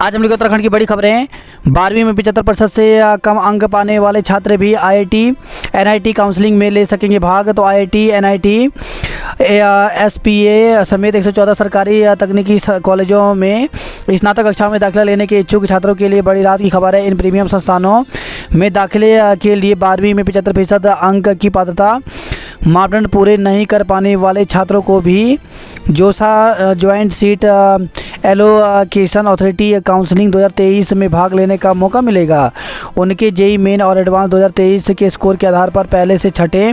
आज हम लोग उत्तराखंड की बड़ी खबरें हैं। 12वीं में 75% से कम अंक पाने वाले छात्र भी आईआईटी एनआईटी काउंसलिंग में ले सकेंगे भाग। तो आईआईटी एनआईटी एसपीए समेत 114 सरकारी तकनीकी कॉलेजों में स्नातक कक्षा में दाखिला लेने के इच्छुक छात्रों के लिए बड़ी राहत की खबर है। इन प्रीमियम संस्थानों में दाखिले के लिए 12वीं में 75% अंक की पात्रता मापदंड पूरे नहीं कर पाने वाले छात्रों को भी जोसा joint seat allocation authority counselling 2023 में भाग लेने का मौका मिलेगा। उनके जेई मेन और एडवांस 2023 के स्कोर के आधार पर पहले से छठे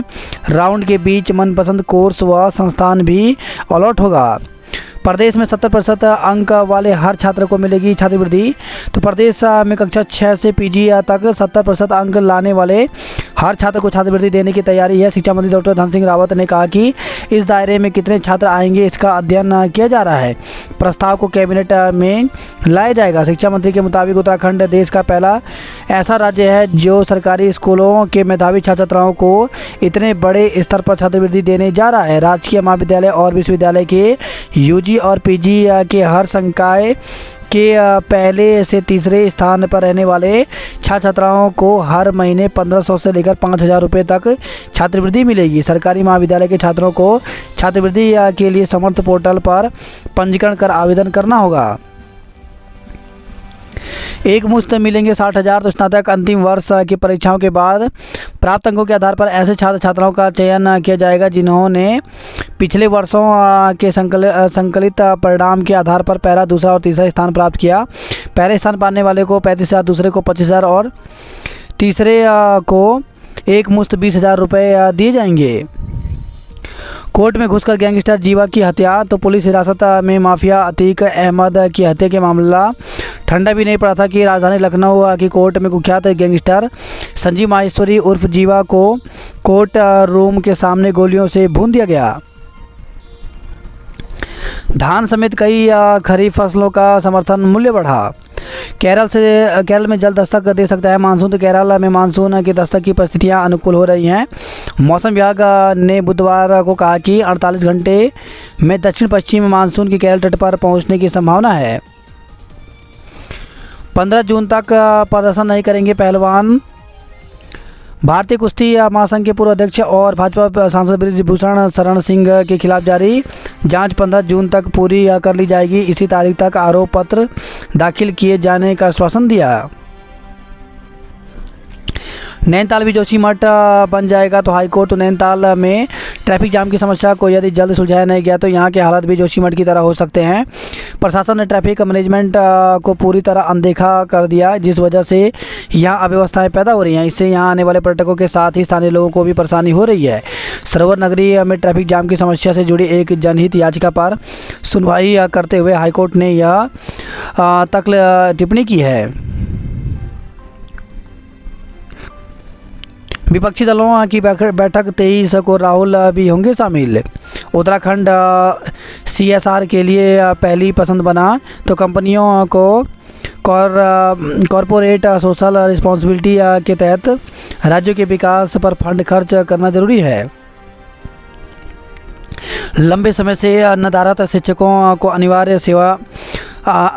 राउंड के बीच मनपसंद कोर्स व संस्थान भी अलॉट होगा। प्रदेश में 70% अंक वाले हर छात्र को मिलेगी छात्रवृत्ति। तो प्रदेश में कक्षा 6 से पीजी तक 70% अंक लाने वाले हर छात्र को छात्रवृत्ति देने की तैयारी है। शिक्षा मंत्री डॉक्टर धन सिंह रावत ने कहा कि इस दायरे में कितने छात्र आएंगे इसका अध्ययन किया जा रहा है। प्रस्ताव को कैबिनेट में लाया जाएगा। शिक्षा मंत्री के मुताबिक उत्तराखंड देश का पहला ऐसा राज्य है जो सरकारी स्कूलों के मेधावी छात्र छात्राओं को इतने बड़े स्तर पर छात्रवृत्ति देने जा रहा है। राजकीय महाविद्यालय और विश्वविद्यालय के यूजी और पीजी के हर संकाय के पहले से तीसरे स्थान पर रहने वाले छात्र छात्राओं को हर महीने 1500 से लेकर 5000 रुपये तक छात्रवृत्ति मिलेगी। सरकारी महाविद्यालय के छात्रों को छात्रवृत्ति के लिए समर्थ पोर्टल पर पंजीकरण कर आवेदन करना होगा। एक मुश्त मिलेंगे 60,000। तो स्नातक अंतिम वर्ष की परीक्षाओं के बाद प्राप्त अंकों के आधार पर ऐसे छात्र छात्राओं का चयन किया जाएगा जिन्होंने पिछले वर्षों के संकलित परिणाम के आधार पर पहला, दूसरा और तीसरा स्थान प्राप्त किया। पहले स्थान पाने वाले को 35,000, दूसरे को 25,000 और तीसरे को एक मुश्त 20,000 रुपये दिए जाएंगे। कोर्ट में घुसकर गैंगस्टर जीवा की हत्या। तो पुलिस हिरासत में माफिया अतीक अहमद की हत्या के मामला ठंडा भी नहीं पड़ा था कि राजधानी लखनऊ की कोर्ट में कुख्यात गैंगस्टर संजीव माहेश्वरी उर्फ जीवा को कोर्ट रूम के सामने गोलियों से भून दिया गया। धान समेत कई खरीफ फसलों का समर्थन मूल्य बढ़ा। केरल में जल्द दस्तक दे सकता है मानसून। तो केरल में मानसून की दस्तक की परिस्थितियां अनुकूल हो रही हैं। मौसम विभाग ने बुधवार को कहा कि 48 घंटे में दक्षिण पश्चिम मानसून की केरल तट पर पहुंचने की संभावना है। 15 जून तक प्रदर्शन नहीं करेंगे पहलवान। भारतीय कुश्ती महासंघ के पूर्व अध्यक्ष और भाजपा सांसद ब्रिजभूषण शरण सिंह के खिलाफ जारी जांच 15 जून तक पूरी कर ली जाएगी। इसी तारीख तक आरोप पत्र दाखिल किए जाने का आश्वासन दिया। नैनीताल भी जोशीमठ बन जाएगा। तो हाईकोर्ट नैनीताल में ट्रैफिक जाम की समस्या को यदि जल्द सुलझाया नहीं गया तो यहाँ के हालात भी जोशीमठ की तरह हो सकते हैं। प्रशासन ने ट्रैफिक मैनेजमेंट को पूरी तरह अनदेखा कर दिया जिस वजह से यहाँ अव्यवस्थाएं पैदा हो रही हैं। इससे यहाँ आने वाले पर्यटकों के साथ ही स्थानीय लोगों को भी परेशानी हो रही है। सरोवर नगरी में ट्रैफिक जाम की समस्या से जुड़ी एक जनहित याचिका पर सुनवाई करते हुए हाईकोर्ट ने यह तक टिप्पणी की है। विपक्षी दलों की बैठक 23 को राहुल भी होंगे शामिल। उत्तराखंड CSR के लिए पहली पसंद बना। तो कंपनियों को कॉरपोरेट सोशल रिस्पॉन्सिबिलिटी के तहत राज्यों के विकास पर फंड खर्च करना जरूरी है। लंबे समय से नदारत शिक्षकों को अनिवार्य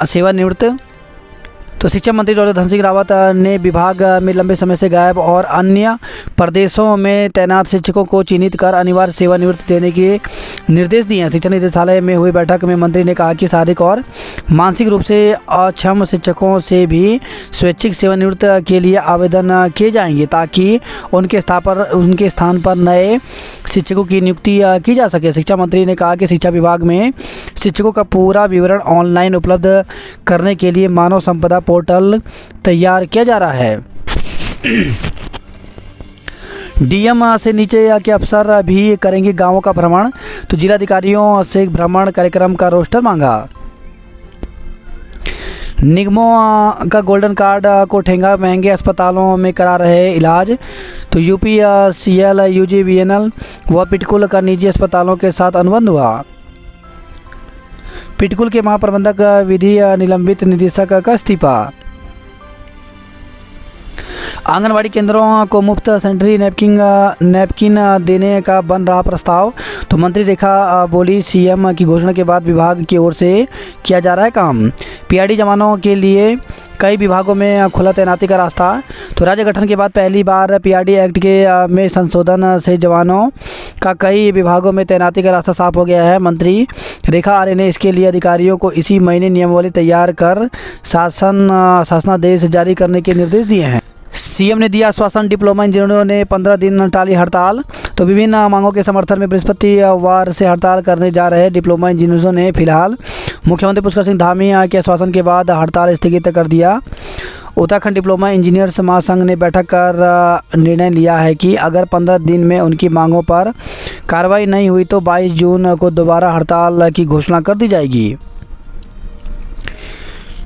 सेवानिवृत्त। तो शिक्षा मंत्री डॉक्टर धन सिंह रावत ने विभाग में लंबे समय से गायब और अन्य प्रदेशों में तैनात शिक्षकों को चिन्हित कर अनिवार्य सेवानिवृत्ति देने के निर्देश दिए हैं। शिक्षा निदेशालय में हुई बैठक में मंत्री ने कहा कि शारीरिक और मानसिक रूप से अक्षम शिक्षकों से भी स्वैच्छिक सेवानिवृत्ति के लिए आवेदन किए जाएंगे ताकि उनके स्थान पर नए शिक्षकों की नियुक्ति की जा सके। शिक्षा मंत्री ने कहा कि शिक्षा विभाग में शिक्षकों का पूरा विवरण ऑनलाइन उपलब्ध करने के लिए मानव संपदा पोर्टल तैयार किया जा रहा है। डीएम से नीचे के अफसर भी करेंगे गांवों का भ्रमण। तो जिलाधिकारियों से भ्रमण कार्यक्रम का रोस्टर मांगा। निगमों का गोल्डन कार्ड को ठेंगा, महंगे अस्पतालों में करा रहे इलाज। तो UPCL, UGVNL व पिटकुल का निजी अस्पतालों के साथ अनुबंध हुआ। पिटकुल के महाप्रबंधक विधि निलंबित निदेशक का इस्तीफा। आंगनवाड़ी केंद्रों को मुफ्त सैनिटरी नैपकिन देने का बन रहा प्रस्ताव। तो मंत्री रेखा बोली, सीएम की घोषणा के बाद विभाग की ओर से किया जा रहा है काम। पीआरडी जवानों के लिए कई विभागों में खुला तैनाती का रास्ता। तो राज्य गठन के बाद पहली बार पीआरडी एक्ट के में संशोधन से जवानों का कई विभागों में तैनाती का रास्ता साफ हो गया है। मंत्री रेखा आर्य ने इसके लिए अधिकारियों को इसी महीने नियमावली तैयार कर शासनादेश जारी करने के निर्देश दिए हैं। सीएम ने दिया आश्वासन, डिप्लोमा इंजीनियरों ने 15 दिन टाली हड़ताल। तो विभिन्न मांगों के समर्थन में बृहस्पतिवार से हड़ताल करने जा रहे डिप्लोमा इंजीनियरों ने फिलहाल मुख्यमंत्री पुष्कर सिंह धामी के आश्वासन के बाद हड़ताल स्थगित कर दिया। उत्तराखंड डिप्लोमा इंजीनियर्स महासंघ ने बैठक कर निर्णय लिया है कि अगर 15 दिन में उनकी मांगों पर कार्रवाई नहीं हुई तो 22 जून को दोबारा हड़ताल की घोषणा कर दी जाएगी।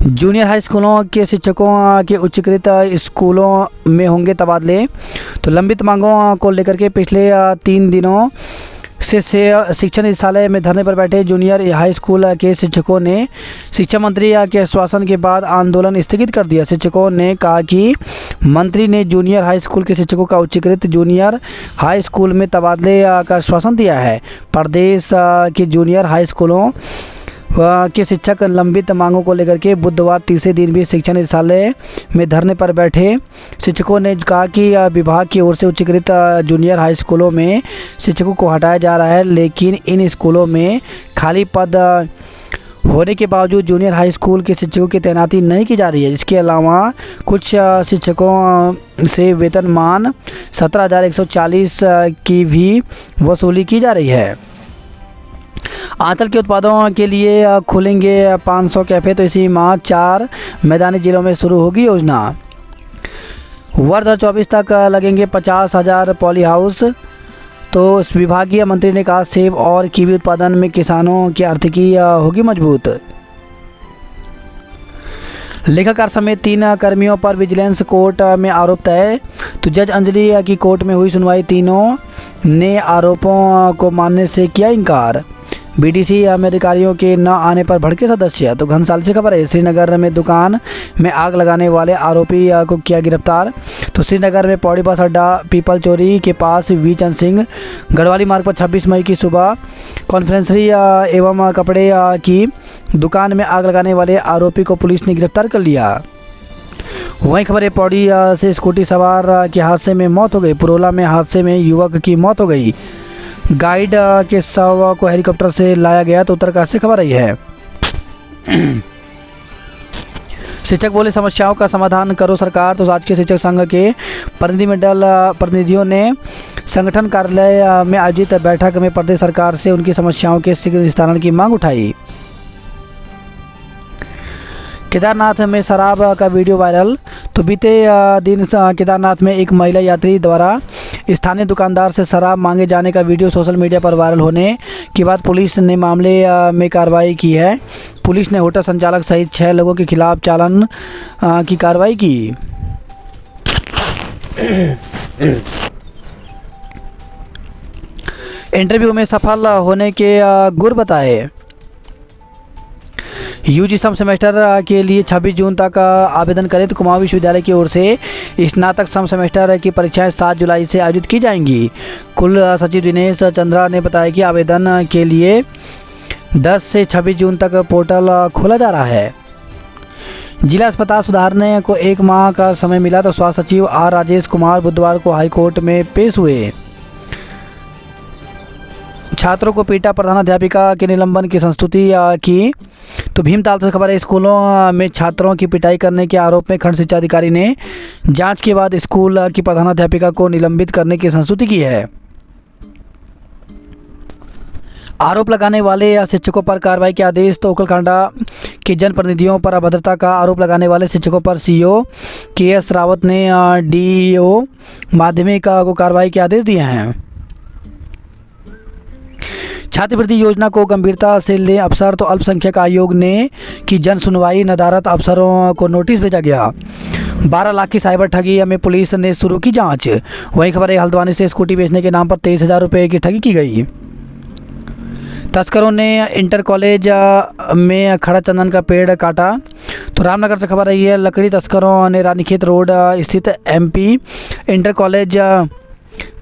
जूनियर हाई स्कूलों के शिक्षकों के उच्चीकृत स्कूलों में होंगे तबादले। तो लंबित मांगों को लेकर के पिछले 3 दिनों से शिक्षा निदेशालय में धरने पर बैठे जूनियर हाई स्कूल के शिक्षकों ने शिक्षा मंत्री के आश्वासन के बाद आंदोलन स्थगित कर दिया। शिक्षकों ने कहा कि मंत्री ने जूनियर हाई स्कूल के शिक्षकों का उच्चीकृत जूनियर हाई स्कूल में तबादले का आश्वासन दिया है। प्रदेश के जूनियर हाई स्कूलों के शिक्षक लंबित मांगों को लेकर के बुधवार तीसरे दिन भी शिक्षा निदेशालय में धरने पर बैठे। शिक्षकों ने कहा कि विभाग की ओर से उच्चीकृत जूनियर हाई स्कूलों में शिक्षकों को हटाया जा रहा है, लेकिन इन स्कूलों में खाली पद होने के बावजूद जूनियर हाई स्कूल के शिक्षकों की तैनाती नहीं की जा रही है। इसके अलावा कुछ शिक्षकों से वेतनमान 17,140 की भी वसूली की जा रही है। आंचल के उत्पादों के लिए खुलेंगे 500 कैफ़े। तो इसी माह 4 मैदानी जिलों में शुरू होगी योजना। वर्ष 2024 तक लगेंगे 50,000 पॉली हाउस। तो विभागीय मंत्री ने कहा, सेब और कीवी उत्पादन में किसानों की आर्थिकी होगी मजबूत। लेखाकार समेत 3 कर्मियों पर विजिलेंस कोर्ट में आरोप तय। तो जज अंजलि की कोर्ट में हुई सुनवाई, तीनों ने आरोपों को मानने से किया इनकार। बीडीसी में अधिकारियों के न आने पर भड़के सदस्य। तो घनसाली से खबर है, श्रीनगर में दुकान में आग लगाने वाले आरोपी को किया गिरफ्तार। तो श्रीनगर में पौड़ी बस अड्डा पीपल चोरी के पास वी चंद सिंह गढ़वाली मार्ग पर 26 मई की सुबह कॉन्फ्रेंसरी एवं कपड़े की दुकान में आग लगाने वाले आरोपी को पुलिस ने गिरफ्तार कर लिया। वहीं खबर है, पौड़ी से स्कूटी सवार के हादसे में मौत हो गई। पुरोला में हादसे में युवक की मौत हो गई। गाइड के शव को हेलीकॉप्टर से लाया गया। तो उत्तरकाशी से खबर आई है। शिक्षक बोले, समस्याओं का समाधान करो सरकार। तो राजकीय शिक्षक संघ के प्रतिनिधियों ने संगठन कार्यालय में आयोजित बैठक में प्रदेश सरकार से उनकी समस्याओं के शीघ्र निस्तारण की मांग उठाई। केदारनाथ में शराब का वीडियो वायरल। तो बीते दिन केदारनाथ में एक महिला यात्री द्वारा स्थानीय दुकानदार से शराब मांगे जाने का वीडियो सोशल मीडिया पर वायरल होने के बाद पुलिस ने मामले में कार्रवाई की है। पुलिस ने होटल संचालक सहित 6 लोगों के खिलाफ चालान की कार्रवाई की। इंटरव्यू में सफल होने के गुर बताए। यूजी सम सेमेस्टर के लिए 26 जून तक आवेदन करें। तो कुमाऊं विश्वविद्यालय की ओर से स्नातक सम सेमेस्टर की परीक्षाएं 7 जुलाई से आयोजित की जाएंगी। कुल सचिव दिनेश चंद्रा ने बताया कि आवेदन के लिए 10 से 26 जून तक पोर्टल खोला जा रहा है। जिला अस्पताल सुधारने को 1 माह का समय मिला। तो स्वास्थ्य सचिव आर राजेश कुमार बुधवार को हाईकोर्ट में पेश हुए। छात्रों को पीटा, प्रधानाध्यापिका के निलंबन की संस्तुति की। तो भीमताल से खबर है, स्कूलों में छात्रों की पिटाई करने के आरोप में खंड शिक्षा अधिकारी ने जांच के बाद स्कूल की प्रधानाध्यापिका को निलंबित करने की संस्तुति की है। आरोप लगाने वाले शिक्षकों पर कार्रवाई के आदेश। तो ओखलकांडा के जनप्रतिनिधियों पर अभद्रता का आरोप लगाने वाले शिक्षकों पर सीओ के.एस. रावत ने डीईओ माध्यमिक को कार्रवाई के आदेश दिए हैं। छात्रवृत्ति योजना को गंभीरता से ले अफसर। तो अल्पसंख्यक आयोग ने की जन सुनवाई, नदारत अफसरों को नोटिस भेजा गया। 12 लाख की साइबर ठगी में पुलिस ने शुरू की जांच। वहीं खबर है, हल्द्वानी से स्कूटी बेचने के नाम पर 23,000 रुपये की ठगी की गई। तस्करों ने इंटर कॉलेज में खड़ा चंदन का पेड़ काटा। तो रामनगर से खबर आई है, लकड़ी तस्करों ने रानीखेत रोड स्थित MP इंटर कॉलेज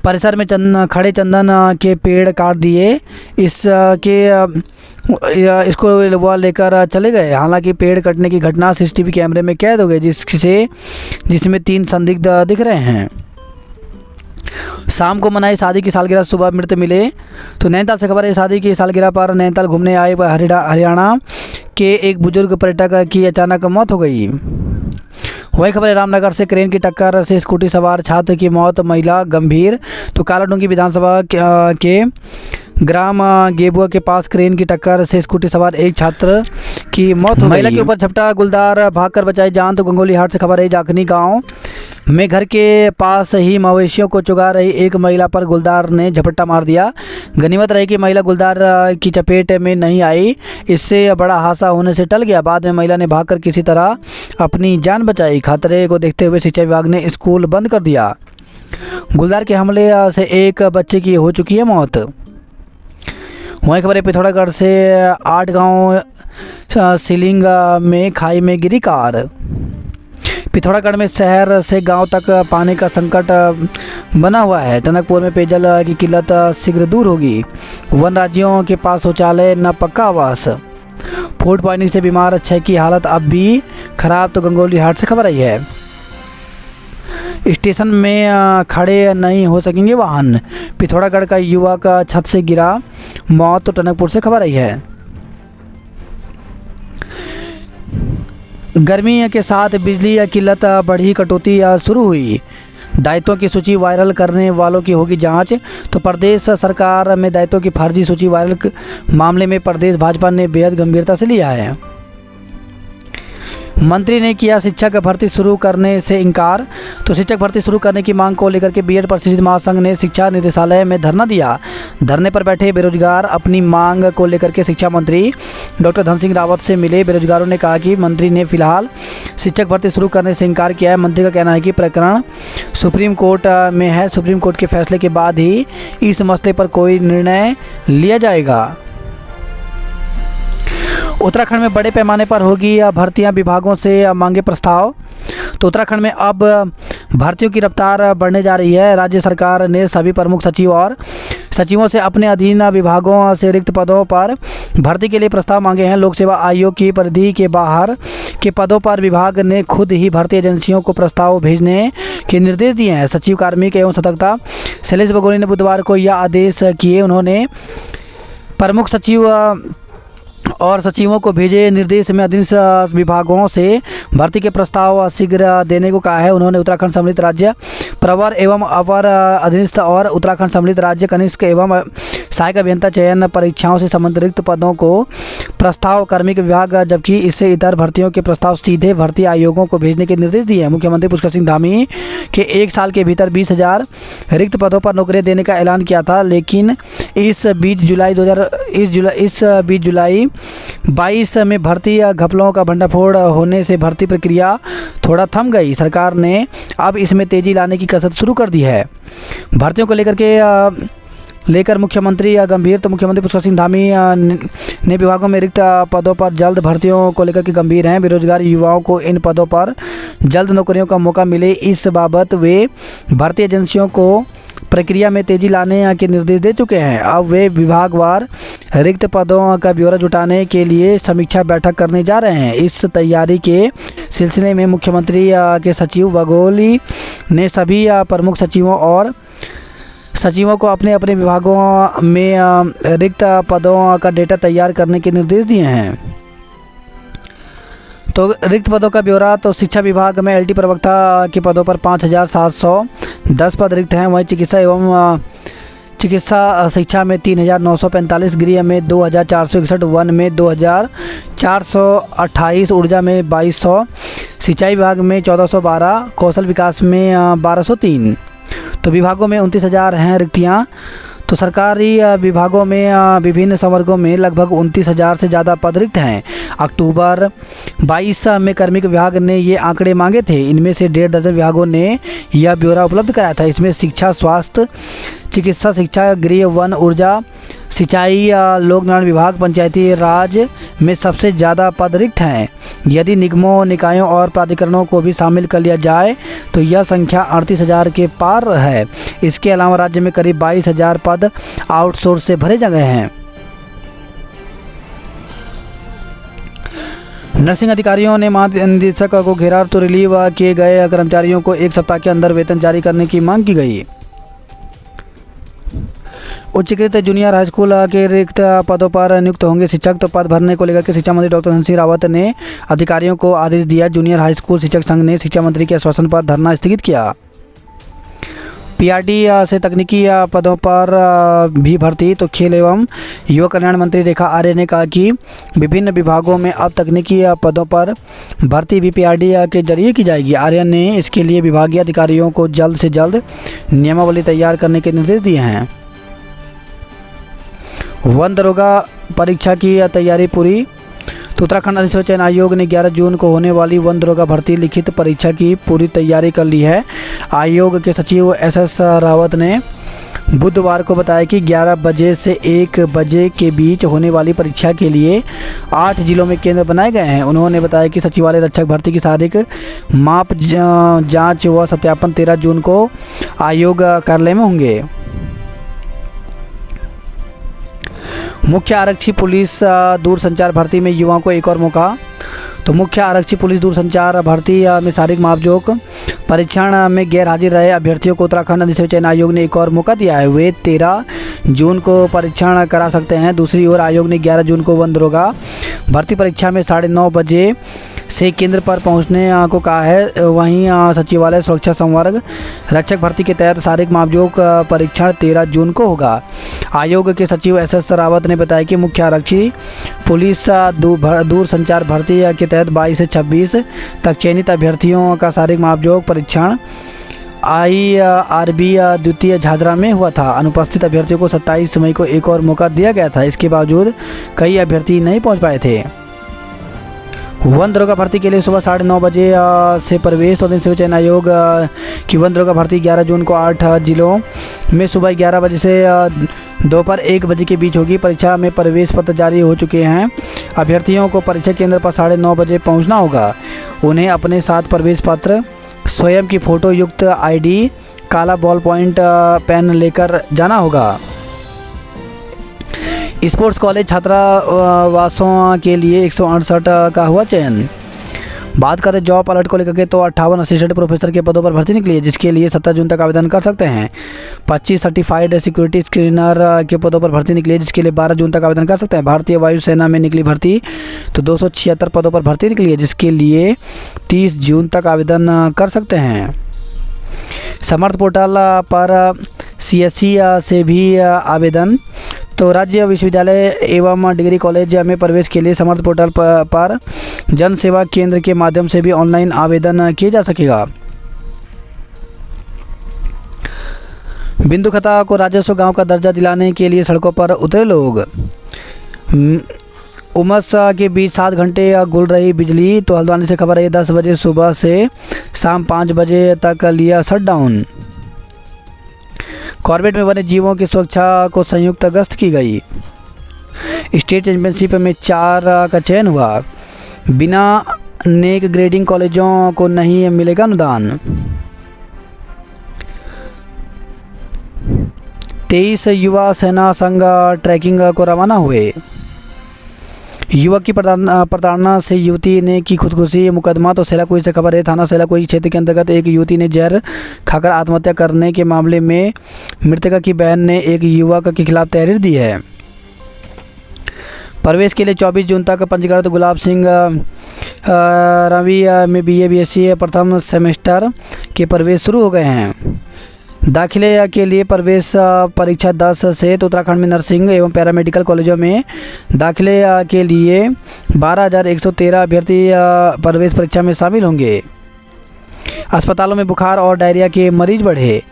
परिसर में खड़े चंदन के पेड़ काट दिए। इसको वह लेकर चले गए। हालांकि पेड़ कटने की घटना CCTV कैमरे में कैद हो गई, जिसमें 3 संदिग्ध दिख रहे हैं। शाम को मनाई शादी की सालगिरह, सुबह मृत मिले। तो नैनीताल से खबर है, शादी की सालगिरह पर नैनीताल घूमने आए हरियाणा के एक बुजुर्ग पर्यटक की अचानक मौत हो गई। वही खबर है, रामनगर से क्रेन की टक्कर से स्कूटी सवार छात्र की मौत, महिला गंभीर। तो कालाडूंगी विधानसभा के ग्राम गेबुआ के पास क्रेन की टक्कर से स्कूटी सवार एक छात्र की मौत हो गई। महिला के ऊपर झपटा, गुलदार भागकर बचाई जान। तो गंगोली हाट से खबर है, जाखनी गांव में घर के पास ही मवेशियों को चुगा रही एक महिला पर गुलदार ने झपट्टा मार दिया। गनीमत रही कि महिला गुलदार की चपेट में नहीं आई, इससे बड़ा हादसा होने से टल गया। बाद में महिला ने भागकर किसी तरह अपनी जान बचाई। खतरे को देखते हुए शिक्षा विभाग ने स्कूल बंद कर दिया। गुलदार के हमले से एक बच्चे की हो चुकी है मौत। वहीं खबर है, पिथौरागढ़ से 8 गांव सीलिंग में खाई में गिरी कार। पिथौरागढ़ में शहर से गांव तक पानी का संकट बना हुआ है। टनकपुर में पेयजल की किल्लत शीघ्र दूर होगी। वन राज्यों के पास शौचालय न पक्का आवास। फूड पॉइजनिंग से बीमार 6 की हालत अब भी खराब। तो गंगोली हाट से खबर आई है, स्टेशन में खड़े नहीं हो सकेंगे वाहन। पिथौरागढ़ का युवक छत से गिरा, मौत। तो टनकपुर से खबर आई है, गर्मी के साथ बिजली या किल्लत बढ़ी, कटौती शुरू हुई। दायित्वों की सूची वायरल करने वालों की होगी जांच। तो प्रदेश सरकार में दायित्वों की फर्जी सूची वायरल मामले में प्रदेश भाजपा ने बेहद गंभीरता से लिया है। मंत्री ने किया शिक्षक भर्ती शुरू करने से इनकार। तो शिक्षक भर्ती शुरू करने की मांग को लेकर के बीएड प्रशिक्षित महासंघ ने शिक्षा निदेशालय में धरना दिया। धरने पर बैठे बेरोजगार अपनी मांग को लेकर के शिक्षा मंत्री डॉक्टर धन सिंह रावत से मिले। बेरोजगारों ने कहा कि मंत्री ने फिलहाल शिक्षक भर्ती शुरू करने से इनकार किया है। मंत्री का कहना है कि प्रकरण सुप्रीम कोर्ट में है। सुप्रीम कोर्ट के फैसले के बाद ही इस मसले पर कोई निर्णय लिया जाएगा। उत्तराखंड में बड़े पैमाने पर होगी भर्तियां, विभागों से मांगे प्रस्ताव। तो उत्तराखंड में अब भर्तियों की रफ्तार बढ़ने जा रही है। राज्य सरकार ने सभी प्रमुख सचिव और सचिवों से अपने अधीन विभागों से रिक्त पदों पर भर्ती के लिए प्रस्ताव मांगे हैं। लोक सेवा आयोग की परिधि के बाहर के पदों पर विभाग ने खुद ही भर्ती एजेंसियों को प्रस्ताव भेजने के निर्देश दिए हैं। सचिव कार्मिक एवं सतर्कता शैलेश बगोली ने बुधवार को यह आदेश किए। उन्होंने प्रमुख सचिव और सचिवों को भेजे निर्देश में अधीनस्थ विभागों से भर्ती के प्रस्ताव शीघ्र देने को कहा है। उन्होंने उत्तराखंड सम्मिलित राज्य प्रवर एवं अवर अधीनस्थ और उत्तराखंड सम्मिलित राज्य कनिष्ठ एवं सहायक अभियंता चयन परीक्षाओं से संबंधित रिक्त पदों को प्रस्ताव कार्मिक विभाग, जबकि इससे इतर भर्तियों के प्रस्ताव सीधे भर्ती आयोगों को भेजने के निर्देश दिए हैं। मुख्यमंत्री पुष्कर सिंह धामी के 1 साल के भीतर 20,000 रिक्त पदों पर नौकरियां देने का ऐलान किया था, लेकिन इस 20 जुलाई 22 में भर्ती घपलों का भंडाफोड़ होने से भर्ती प्रक्रिया थोड़ा थम गई। सरकार ने अब इसमें तेजी लाने की कसरत शुरू कर दी है। भर्तियों को लेकर मुख्यमंत्री गंभीर। तो मुख्यमंत्री पुष्कर सिंह धामी ने विभागों में रिक्त पदों पर जल्द भर्तियों को लेकर के गंभीर हैं। बेरोजगार युवाओं को इन पदों पर जल्द नौकरियों का मौका मिले, इस बाबत वे भर्ती एजेंसियों को प्रक्रिया में तेजी लाने के निर्देश दे चुके हैं। अब वे विभागवार रिक्त पदों का ब्यौरा जुटाने के लिए समीक्षा बैठक करने जा रहे हैं। इस तैयारी के सिलसिले में मुख्यमंत्री के सचिव बगोली ने सभी प्रमुख सचिवों और सचिवों को अपने अपने विभागों में रिक्त पदों का डेटा तैयार करने के निर्देश दिए हैं। तो रिक्त पदों का ब्यौरा। तो शिक्षा विभाग में LT प्रवक्ता के पदों पर 5,710 पद रिक्त हैं। वहीं चिकित्सा एवं चिकित्सा शिक्षा में 3,945, गृह में 2,461, वन में 2,428, ऊर्जा में 2,200, सिंचाई विभाग में 1,412, कौशल विकास में 1,203। तो विभागों में 29,000 हैं रिक्तियाँ। तो सरकारी विभागों में विभिन्न संवर्गों में लगभग 29,000 से ज़्यादा पद रिक्त हैं। अक्टूबर 22 में कार्मिक विभाग ने ये आंकड़े मांगे थे। इनमें से 1.5 दर्जन विभागों ने यह ब्यौरा उपलब्ध कराया था। इसमें शिक्षा, स्वास्थ्य, चिकित्सा, शिक्षा, गृह, वन, ऊर्जा, सिंचाई, लोक निर्माण विभाग, पंचायती राज में सबसे ज़्यादा पद रिक्त हैं। यदि निगमों, निकायों और प्राधिकरणों को भी शामिल कर लिया जाए तो यह संख्या 38,000 के पार है। इसके अलावा राज्य में करीब 22,000 पद आउटसोर्स से भरे गए हैं। नर्सिंग अधिकारियों ने महानिदेशक को घेरा तो रिलीव किए गए कर्मचारियों को 1 सप्ताह के अंदर वेतन जारी करने की मांग की गई। उच्चीकृत जूनियर हाई स्कूल के रिक्त पदों पर नियुक्त होंगे शिक्षक, तो पद भरने को लेकर के शिक्षा मंत्री डॉक्टर धन सिंह रावत ने अधिकारियों को आदेश दिया। जूनियर हाई स्कूल शिक्षक संघ ने शिक्षा मंत्री के आश्वासन पर धरना स्थगित किया। पीआरडी से तकनीकी पदों पर भी भर्ती, तो खेल एवं युवा कल्याण मंत्री रेखा आर्य ने कहा कि विभिन्न विभागों में अब तकनीकी पदों पर भर्ती भी पीआरडी के जरिए की जाएगी। आर्य ने इसके लिए विभागीय अधिकारियों को जल्द से जल्द नियमावली तैयार करने के निर्देश दिए हैं। वन दरोगा परीक्षा की तैयारी पूरी, तो उत्तराखंड अधिसूचना चयन आयोग ने 11 जून को होने वाली वन दरोगा भर्ती लिखित परीक्षा की पूरी तैयारी कर ली है। आयोग के सचिव एस रावत ने बुधवार को बताया कि 11 बजे से 1 बजे के बीच होने वाली परीक्षा के लिए 8 जिलों में केंद्र बनाए गए हैं। उन्होंने बताया कि सचिवालय रक्षक भर्ती की शारीरिक माप जांच व सत्यापन 13 जून को आयोग कार्यालय में होंगे। मुख्य आरक्षी पुलिस दूरसंचार भर्ती में युवाओं को एक और मौका, तो मुख्य आरक्षी पुलिस दूरसंचार भर्ती में शारीरिक मापजोक परीक्षण में गैर हाजिर रहे अभ्यर्थियों को उत्तराखंड अधिसूचना चयन आयोग ने एक और मौका दिया है। वे 13 जून को परीक्षण करा सकते हैं। दूसरी ओर आयोग ने 11 जून को वन दरोगा भर्ती परीक्षा में 9:30 बजे से केंद्र पर पहुंचने को कहा है। वहीं सचिवालय सुरक्षा संवर्ग रक्षक भर्ती के तहत शारीरिक मापजोक परीक्षण 13 जून को होगा। आयोग के सचिव एस रावत ने बताया कि मुख्य आरक्षी पुलिस दूरसंचार भर्ती के तहत 22 से 26 तक चयनित अभ्यर्थियों का शारीरिक मापजोक परीक्षण IRB द्वितीय झादरा में हुआ था। अनुपस्थित अभ्यर्थियों को 27 मई को एक और मौका दिया गया था। इसके बावजूद कई अभ्यर्थी नहीं पहुंच पाए थे। वन दरोगा भर्ती के लिए सुबह 9:30 बजे से प्रवेश, तो अधिसूचना चयन आयोग की वन दरोगा भर्ती 11 जून को 8 जिलों में सुबह 11 बजे से दोपहर 1 बजे के बीच होगी। परीक्षा में प्रवेश पत्र जारी हो चुके हैं। अभ्यर्थियों को परीक्षा केंद्र पर 9:30 बजे पहुंचना होगा। उन्हें अपने साथ प्रवेश पत्र, स्वयं की फ़ोटो युक्त ID, काला बॉल पॉइंट पेन लेकर जाना होगा। स्पोर्ट्स कॉलेज छात्रावासों के लिए 168 का हुआ चयन। बात करें जॉब अलर्ट को लेकर के, तो 58 असिस्टेंट प्रोफेसर के पदों पर भर्ती निकली है, जिसके लिए 17 जून तक आवेदन कर सकते हैं। 25 सर्टिफाइड सिक्योरिटी स्क्रीनर के पदों पर भर्ती निकली है, जिसके लिए 12 जून तक आवेदन कर सकते हैं। भारतीय वायुसेना में निकली भर्ती, तो 276 पदों पर भर्ती निकली है, जिसके लिए 30 जून तक आवेदन कर सकते हैं। समर्थ पोर्टल पर CSE से भी आवेदन, तो राज्य विश्वविद्यालय एवं डिग्री कॉलेज में प्रवेश के लिए समर्थ पोर्टल पर जन सेवा केंद्र के माध्यम से भी ऑनलाइन आवेदन किया जा सकेगा। बिंदुखता को राजस्व गांव का दर्जा दिलाने के लिए सड़कों पर उतरे लोग। उमस के बीच 7 घंटे गुल रही बिजली, तो हल्द्वानी से खबर है 10 बजे सुबह से शाम 5 बजे तक लिया शटडाउन। कॉर्बेट में वन्य जीवों की सुरक्षा को संयुक्त गश्त की गई। स्टेट चैंपियनशिप में 4 का चयन हुआ। बिना नेक ग्रेडिंग कॉलेजों को नहीं मिलेगा अनुदान। 23 युवा सेना संघ ट्रैकिंग को रवाना हुए। युवक की प्रताड़ना से युवती ने की खुदकुशी, मुकदमा, तो सेलाकुई से खबर है। थाना सेलाकुई क्षेत्र के अंतर्गत एक युवती ने जहर खाकर आत्महत्या करने के मामले में मृतका की बहन ने एक युवक के खिलाफ तहरीर दी है। प्रवेश के लिए 24 जून तक पंजीकृत गुलाब सिंह रवि में BA BSc प्रथम सेमेस्टर के प्रवेश शुरू हो गए हैं। दाखिले के लिए प्रवेश परीक्षा 10 से, तो उत्तराखंड में नर्सिंग एवं पैरामेडिकल कॉलेजों में दाखिले के लिए 12,113 अभ्यर्थी प्रवेश परीक्षा में शामिल होंगे। अस्पतालों में बुखार और डायरिया के मरीज बढ़े।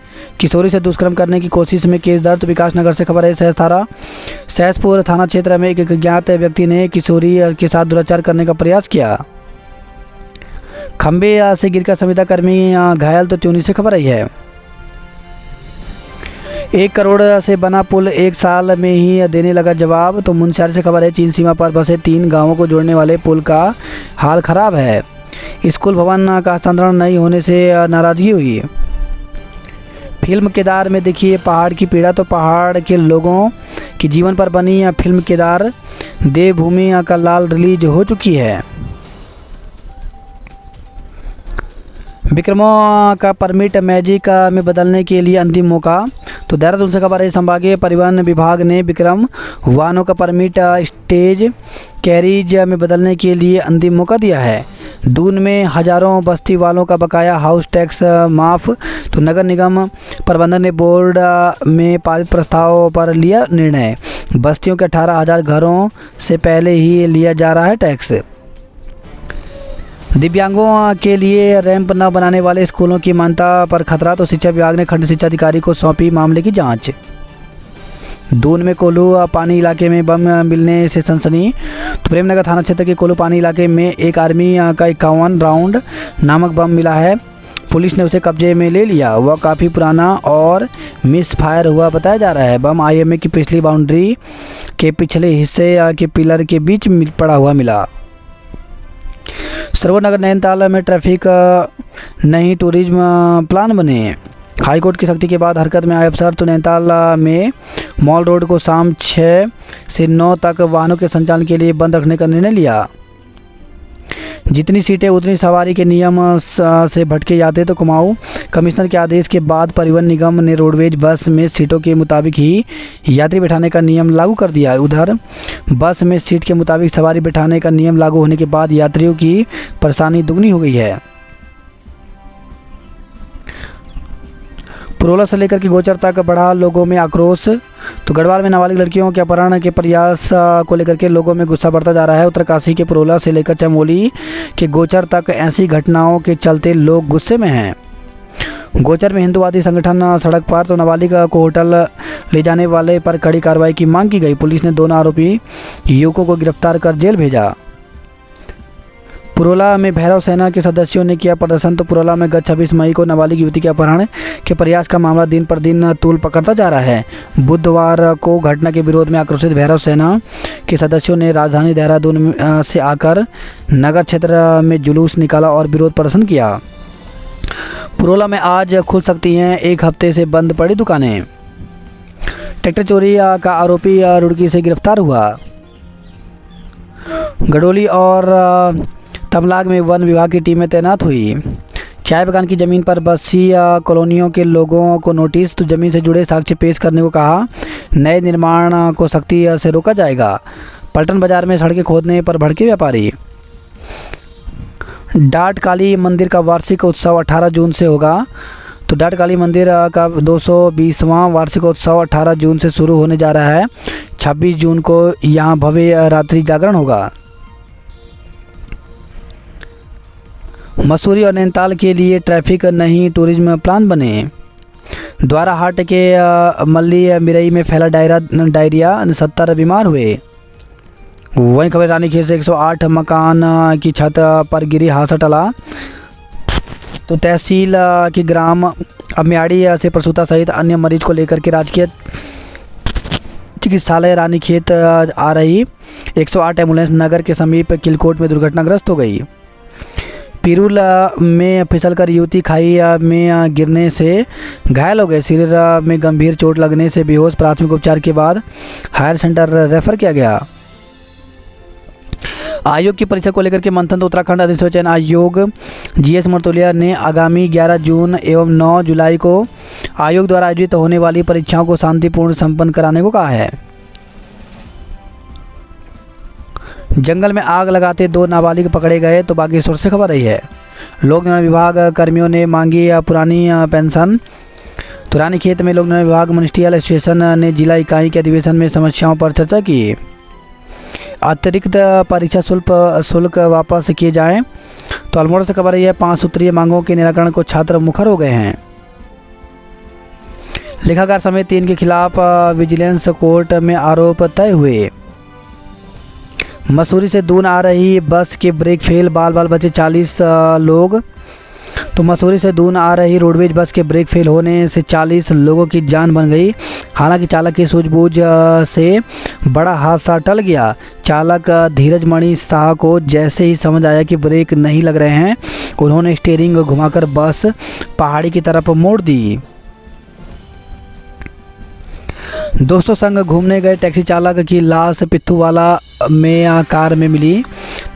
किशोरी से दुष्कर्म करने की कोशिश में केस दर्ज। विकासनगर से खबर है सहसपुर थाना क्षेत्र में एक अज्ञात व्यक्ति ने किशोरी के साथ दुराचार करने का प्रयास किया। खंबे से गिरकर संविदा कर्मी घायल, तो त्यूनी से खबर आई है। 1 करोड़ से बना पुल 1 साल में ही देने लगा जवाब। तो मुंशियारी से खबर है, चीन सीमा पर बसे 3 गांवों को जोड़ने वाले पुल का हाल खराब है। स्कूल भवन का हस्तांतरण नहीं होने से नाराजगी हुई। फिल्म केदार में देखिए पहाड़ की पीड़ा। तो पहाड़ के लोगों के जीवन पर बनी फिल्म केदार देवभूमि का लाल रिलीज हो चुकी है। विक्रमों का परमिट मैजिक में बदलने के लिए अंतिम मौका। तो देहरादून से खबर है, संभागीय परिवहन विभाग ने विक्रम वाहनों का परमिट स्टेज कैरिज में बदलने के लिए अंतिम मौका दिया है। दून में हजारों बस्ती वालों का बकाया हाउस टैक्स माफ़। तो नगर निगम प्रबंधन ने बोर्ड में पारित प्रस्ताव पर लिया निर्णय। बस्तियों के 18,000 घरों से पहले ही लिया जा रहा है टैक्स। दिव्यांगों के लिए रैंप न बनाने वाले स्कूलों की मान्यता पर खतरा। तो शिक्षा विभाग ने खंड शिक्षा अधिकारी को सौंपी मामले की जांच। दून में कोल्हू पानी इलाके में बम मिलने से सनसनी। तो प्रेमनगर थाना क्षेत्र के कोल्हू पानी इलाके में एक आर्मी का 51 राउंड नामक बम मिला है। पुलिस ने उसे कब्जे में ले लिया। वह काफ़ी पुराना और मिस फायर हुआ बताया जा रहा है। बम IMA की पिछली बाउंड्री के पिछले हिस्से के पिलर के बीच पड़ा हुआ मिला। सरोवर नगर नैनीताल में ट्रैफिक नहीं टूरिज्म प्लान बने। हाईकोर्ट की सख्ती के बाद हरकत में आए अफसर। तो नैनीताल में मॉल रोड को शाम 6 से 9 तक वाहनों के संचालन के लिए बंद रखने का निर्णय लिया। जितनी सीटें उतनी सवारी के नियम से भटके जाते तो कुमाऊं। कमिश्नर के आदेश के बाद परिवहन निगम ने रोडवेज बस में सीटों के मुताबिक ही यात्री बिठाने का नियम लागू कर दिया। उधर बस में सीट के मुताबिक सवारी बिठाने का नियम लागू होने के बाद यात्रियों की परेशानी दुगनी हो गई है। पुरोला से लेकर के गोचर तक बढ़ा लोगों में आक्रोश। तो गढ़वाल में नाबालिग लड़कियों के अपहरण के प्रयास को लेकर के लोगों में गुस्सा बढ़ता जा रहा है। उत्तरकाशी के पुरोला से लेकर चमोली के गोचर तक ऐसी घटनाओं के चलते लोग गुस्से में हैं। गोचर में हिंदूवादी संगठन सड़क पर। तो नाबालिग को होटल ले जाने वाले पर कड़ी कार्रवाई की मांग की गई। पुलिस ने दोनों आरोपी युवकों को गिरफ्तार कर जेल भेजा। पुरोला में भैरव सेना के सदस्यों ने किया प्रदर्शन। तो पुरोला में गत 26 मई को नाबालिग युवती के अपहरण के प्रयास का मामला दिन पर दिन तूल पकड़ता जा रहा है। बुधवार को घटना के विरोध में आक्रोशित भैरव सेना के सदस्यों ने राजधानी देहरादून से आकर नगर क्षेत्र में जुलूस निकाला और विरोध प्रदर्शन किया। पुरोला में आज खुल सकती हैं 1 हफ्ते से बंद पड़ी दुकानें। ट्रैक्टर चोरी का आरोपी रुड़की से गिरफ्तार हुआ। गडोली और तमलाग में वन विभाग की टीमें तैनात हुई। चाय बागान की ज़मीन पर बसी कॉलोनियों के लोगों को नोटिस। तो ज़मीन से जुड़े साक्ष्य पेश करने को कहा। नए निर्माण को सख्ती से रोका जाएगा। पलटन बाजार में सड़कें खोदने पर भड़के व्यापारी। डाट काली मंदिर का वार्षिक उत्सव 18 जून से होगा। तो डाट काली मंदिर का 220वां वार्षिक उत्सव 18 जून से शुरू होने जा रहा है। 26 जून को यहाँ भव्य रात्रि जागरण होगा। मसूरी और नैनीताल के लिए ट्रैफिक नहीं टूरिज्म प्लान बने। द्वारा हाट के मल्ली मिरई में फैला डायरिया 70 बीमार हुए। वहीं खबर रानीखेत से 108 मकान की छत पर गिरी हादसा टला। तो तहसील की ग्राम अम्याड़ी से प्रसूता सहित अन्य मरीज को लेकर के राजकीय चिकित्सालय रानीखेत आ रही 108 एम्बुलेंस नगर के समीप किलकोट में दुर्घटनाग्रस्त हो गई। पिरुल में फिसलकर युवती खाई में गिरने से घायल हो गए। सिर में गंभीर चोट लगने से बेहोश, प्राथमिक उपचार के बाद हायर सेंटर रेफर किया गया। आयोग की परीक्षा को लेकर के मंथन। तो उत्तराखंड अधिसूचना चयन आयोग GS मर्तोलिया ने आगामी 11 जून एवं 9 जुलाई को आयोग द्वारा आयोजित होने वाली परीक्षाओं को शांतिपूर्ण संपन्न कराने को कहा है। जंगल में आग लगाते 2 नाबालिग पकड़े गए। तो बागेश्वर से खबर रही है। लोक निर्माण विभाग कर्मियों ने मांगी पुरानी पेंशन। तो रानीखेत में लोक निर्माण विभाग मिनिस्ट्रियल एसोसिएशन ने जिला इकाई के अधिवेशन में समस्याओं पर चर्चा की। अतिरिक्त परीक्षा शुल्क वापस किए जाएं। तो अल्मोड़ा से खबर रही है। 5 सूत्रीय मांगों के निराकरण को छात्र मुखर हो गए हैं। लेखाकार समेत 3 के खिलाफ विजिलेंस कोर्ट में आरोप तय हुए। मसूरी से दून आ रही बस के ब्रेक फेल, बाल बचे 40 लोग। तो मसूरी से दून आ रही रोडवेज बस के ब्रेक फेल होने से 40 लोगों की जान बन गई। हालांकि चालक की सूझबूझ से बड़ा हादसा टल गया। चालक धीरज मणि शाह को जैसे ही समझ आया कि ब्रेक नहीं लग रहे हैं, उन्होंने स्टीयरिंग घुमाकर बस पहाड़ी की तरफ मोड़ दी। दोस्तों संग घूमने गए टैक्सी चालक की लाश पिथुवाला में कार में मिली।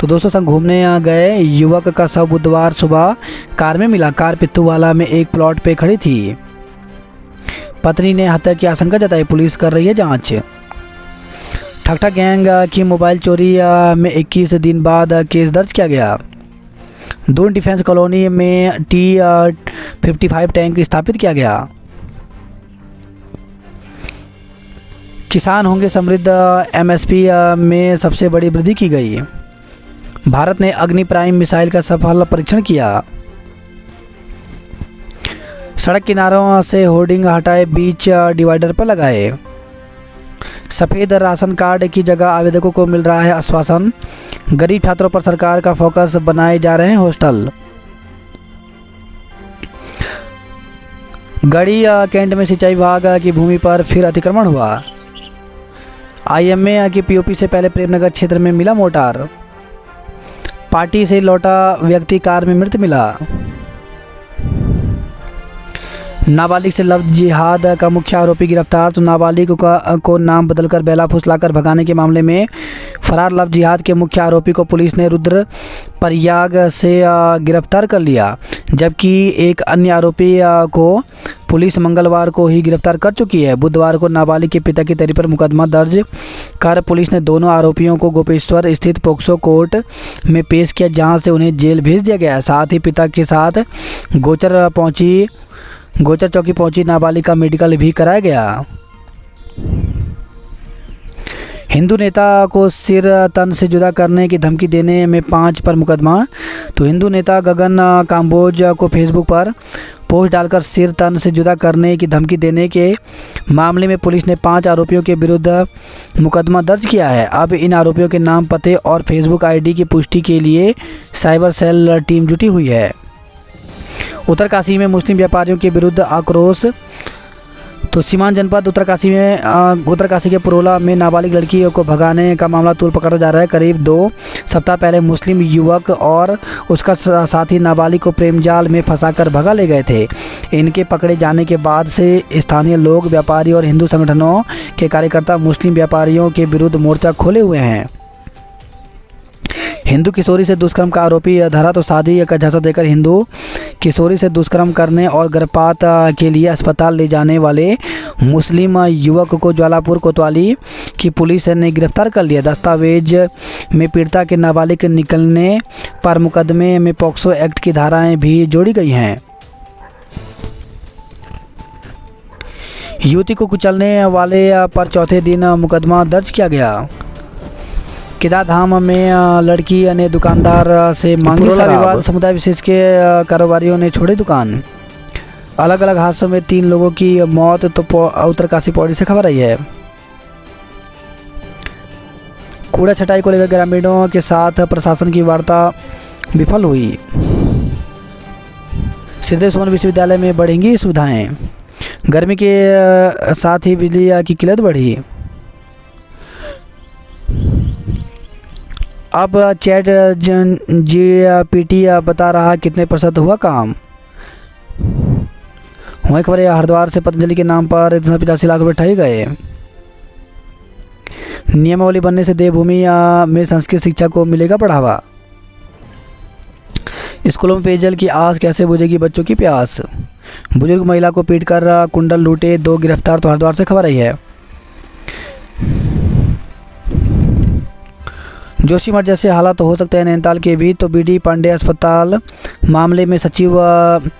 तो दोस्तों संग घूमने गए युवक का शव बुधवार सुबह कार में मिला। कार पिथुवाला में एक प्लॉट पे खड़ी थी। पत्नी ने हत्या की आशंका जताई। पुलिस कर रही है जांच। ठगठा गैंग की मोबाइल चोरी में 21 दिन बाद केस दर्ज किया गया। दून डिफेंस कॉलोनी में T55 टैंक स्थापित किया गया। किसान होंगे समृद्ध, MSP में सबसे बड़ी वृद्धि की गई। भारत ने अग्नि प्राइम मिसाइल का सफल परीक्षण किया। सड़क किनारों से होर्डिंग हटाए, बीच डिवाइडर पर लगाए। सफ़ेद राशन कार्ड की जगह आवेदकों को मिल रहा है आश्वासन। गरीब छात्रों पर सरकार का फोकस, बनाए जा रहे हैं हॉस्टल। गढ़ी कैंट में सिंचाई विभाग की भूमि पर फिर अतिक्रमण हुआ। IMA की POP से पहले प्रेमनगर क्षेत्र में मिला मोटार। पार्टी से लौटा व्यक्ति कार में मृत मिला। नाबालिग से लव जिहाद का मुख्य आरोपी गिरफ्तार। तो नाबालिग को नाम बदलकर बेला फुसलाकर भगाने के मामले में फरार लव जिहाद के मुख्य आरोपी को पुलिस ने रुद्रप्रयाग से गिरफ्तार कर लिया, जबकि एक अन्य आरोपी को पुलिस मंगलवार को ही गिरफ्तार कर चुकी है। बुधवार को नाबालिग के पिता की तहरीर पर मुकदमा दर्ज कर पुलिस ने दोनों आरोपियों को गोपेश्वर स्थित पोक्सो कोर्ट में पेश किया, जहां से उन्हें जेल भेज दिया गया। साथ ही पिता के साथ गोचर चौकी पहुंची नाबालिग का मेडिकल भी कराया गया। हिंदू नेता को सिर तन से जुदा करने की धमकी देने में 5 पर मुकदमा। तो हिंदू नेता गगन काम्बोज को फेसबुक पर पोस्ट डालकर सिर तन से जुदा करने की धमकी देने के मामले में पुलिस ने 5 आरोपियों के विरुद्ध मुकदमा दर्ज किया है। अब इन आरोपियों के नाम, पते और फेसबुक ID की पुष्टि के लिए साइबर सेल टीम जुटी हुई है। उत्तरकाशी में मुस्लिम व्यापारियों के विरुद्ध आक्रोश। तो सीमांत जनपद उत्तरकाशी के पुरोला में नाबालिग लड़की को भगाने का मामला तूल पकड़ा जा रहा है। करीब 2 सप्ताह पहले मुस्लिम युवक और उसका साथी नाबालिग को प्रेम जाल में फंसाकर भगा ले गए थे। इनके पकड़े जाने के बाद से स्थानीय लोग, व्यापारी और हिंदू संगठनों के कार्यकर्ता मुस्लिम व्यापारियों के विरुद्ध मोर्चा खोले हुए हैं। हिंदू किशोरी से दुष्कर्म का आरोपी धरा। तो शादी का झांसा देकर हिंदू किशोरी से दुष्कर्म करने और गर्भपात के लिए अस्पताल ले जाने वाले मुस्लिम युवक को ज्वालापुर कोतवाली की पुलिस ने गिरफ्तार कर लिया। दस्तावेज में पीड़िता के नाबालिग निकलने पर मुकदमे में पॉक्सो एक्ट की धाराएं भी जोड़ी गई हैं। युवती को कुचलने वाले पर चौथे दिन मुकदमा दर्ज किया गया। केदारधाम में लड़की ने दुकानदार से मांगी शराब। समुदाय विशेष के कारोबारियों ने छोड़ी दुकान। अलग अलग हादसों में 3 लोगों की मौत। तो उत्तरकाशी पौड़ी से खबर आई है। कूड़ा छटाई को लेकर ग्रामीणों के साथ प्रशासन की वार्ता विफल हुई। श्रीदेव सुमन विश्वविद्यालय में बढ़ेंगी सुविधाएं। गर्मी के साथ ही बिजली की किल्लत बढ़ी। अब चैट GPT बता रहा कितने % हुआ काम। वही खबर है, हरिद्वार से पतंजलि के नाम पर 85 लाख रुपये ठगे गए। नियमावली बनने से देवभूमि में संस्कृत शिक्षा को मिलेगा बढ़ावा। स्कूलों में पेयजल की आस, कैसे बुझेगी बच्चों की प्यास। बुजुर्ग महिला को पीटकर कुंडल लूटे, 2 गिरफ्तार। तो हरिद्वार से खबर आई है। जोशीमठ जैसे हालात हो सकते हैं नैनीताल के भी। तो BD पांडे अस्पताल मामले में स्वास्थ्य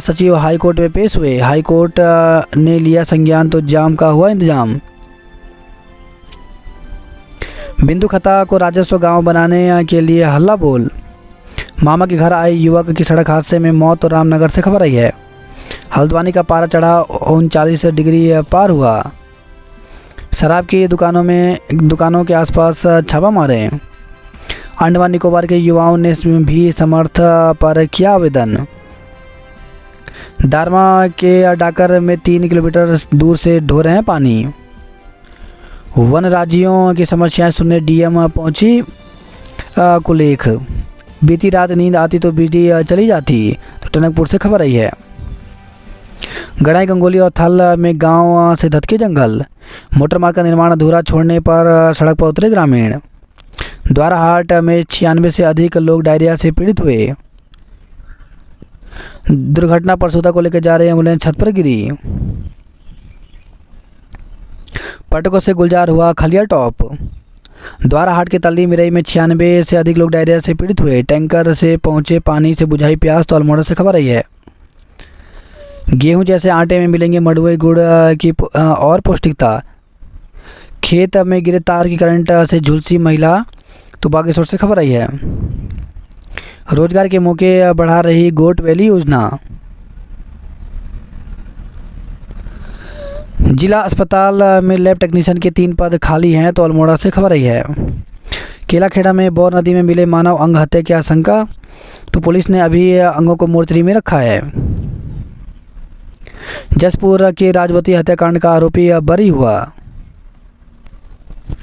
सचिव हाईकोर्ट में पेश हुए। हाईकोर्ट ने लिया संज्ञान। तो जाम का हुआ इंतजाम। बिंदु खता को राजस्व गांव बनाने के लिए हल्ला बोल। मामा के घर आए युवक की सड़क हादसे में मौत। तो रामनगर से खबर आई है। हल्द्वानी का पारा चढ़ा, 39 डिग्री पार हुआ। शराब की दुकानों के आसपास छापा मारे। अंडमान निकोबार के युवाओं ने भी समर्थ पर किया आवेदन। दारमा के डाकर में 3 किलोमीटर दूर से ढो रहे हैं पानी। वन राज्यों की समस्याएं सुनने डीएम पहुंची कुलेख। बीती रात नींद आती तो बिजली चली जाती, तो टनकपुर से खबर आई है। गड़ाई, गंगोली और थल में गांव से धधके जंगल। मोटर मार्ग का निर्माण अधूरा छोड़ने पर सड़क पर उतरे ग्रामीण। द्वाराहाट में 96 से अधिक लोग डायरिया से पीड़ित हुए। दुर्घटना परसूता को लेकर जा रही एम्बुलेंस छत पर गिरी। पर्यटकों से गुलजार हुआ खलिया टॉप। द्वाराहाट के तल्ली मिरई में 96 से अधिक लोग डायरिया से पीड़ित हुए। टैंकर से पहुंचे पानी से बुझाई प्यास, तो अल्मोड़ा से खबर आई है। गेहूं जैसे आटे में मिलेंगे मड़ुए गुड़ की और पौष्टिकता। खेत में गिरे तार की करंट से झुलसी महिला, तो बागेश्वर से खबर आई है। रोजगार के मौके बढ़ा रही गोट वैली योजना। जिला अस्पताल में लैब टेक्नीशियन के 3 पद खाली हैं, तो अल्मोड़ा से खबर आई है। केलाखेड़ा में बौर नदी में मिले मानव अंग हत्या की आशंका, तो पुलिस ने अभी अंगों को मोर्चरी में रखा है। जसपुर के राजवती हत्याकांड का आरोपी बरी हुआ।